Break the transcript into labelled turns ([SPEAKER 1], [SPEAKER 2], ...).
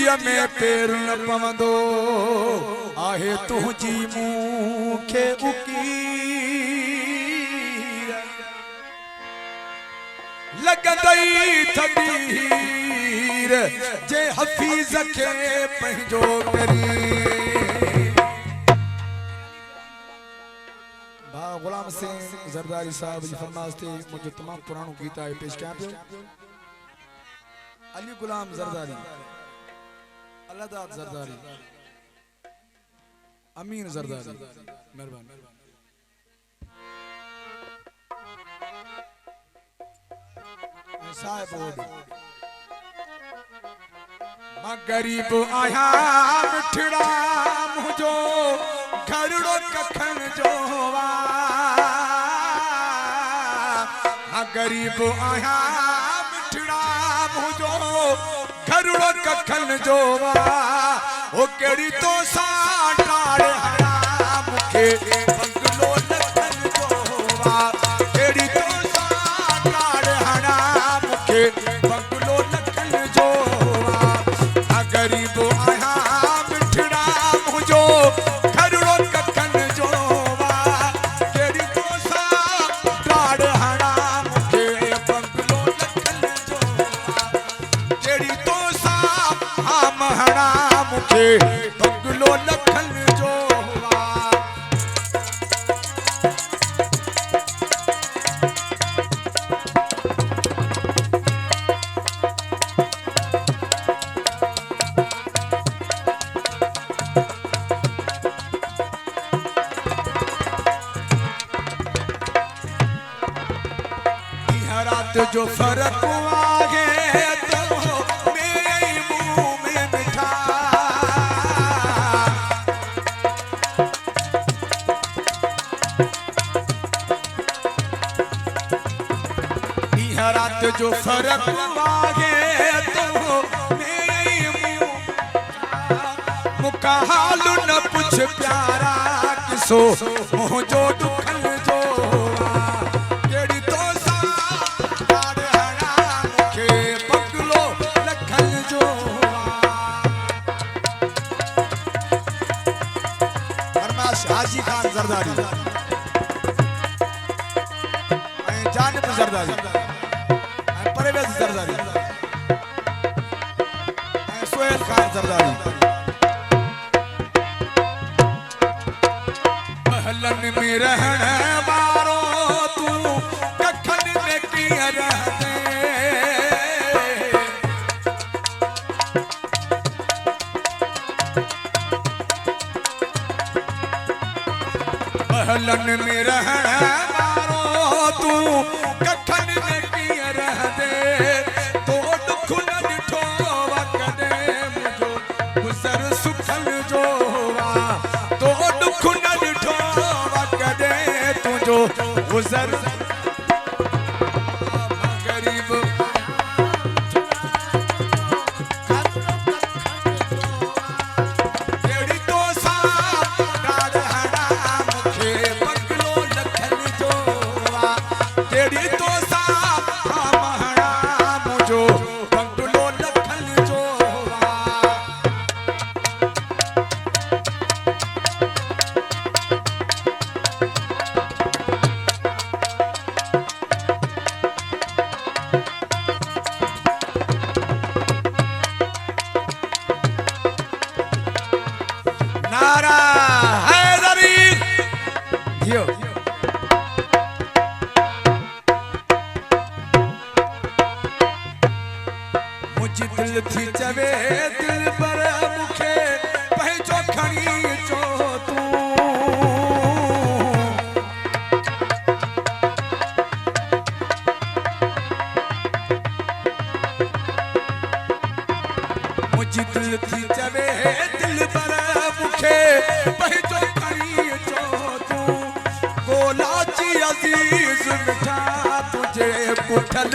[SPEAKER 1] जुतीअ में पेर न पवंदो आहे तुझी मूंखे उकीर लगंदई थबीर जे हफीज़ के पंहिंजो करी। गुलाम सिंह जरदारी साहब जी फरमाइश थी मुझे तमाम पुरानो गीत आए पेश कयां पियो। अली गुलाम जरदारी, अलादाद जरदारी, अमीन जरदारी, मेहरबानी। साहिब मां गरीब आया मिठड़ा मुझो घरड़ो कखन जो गरीब आया मिठड़ा मुझो घरड़ो कखन जो ओ केड़ी तो सा टाड़ हरा मुखे बंगलो लखन जो केड़ी तो सा टाड़ हरा मुखे बंगलो लखन जो गरीब आया मिठड़ा मुझो घरड़ो कखन जो केड़ी तो सा टाड़ हरा मुखे बंगलो लखन जो केड़ी तो सा हम हरा मुखे बंगलो लखन जो रात जो फर्क आगे तो मेरे मुंह में मिठा रात जो फर्क आगे तो मेरे मुंह मुका हाल न पूछ प्यारा किसो मोह जो दुखन जो हाजी खान जरदारी जानिब जरदारी परवेज जरदारी सोहेल खान जरदारी महलन में रहण वारो तू कखन में कीअं रहंदे महलन में रहण वारो तू कखन में कीअं रहंदे तो दुख न ॾिठो कॾहिं मुंहिंजो गुज़र सुखल जो तो दुख न ॾिठो कॾहिं तुंहिंजो गुज़र गरीब नारा हैदरी दियो मुझी दिल थी चवे दिल पर मुखे पहचो खणी चो तू मुझी दिल थी चवे दिल पर मुखे पहचो खणी चो तू गोलाची अजीज मिठा तुझे पुठल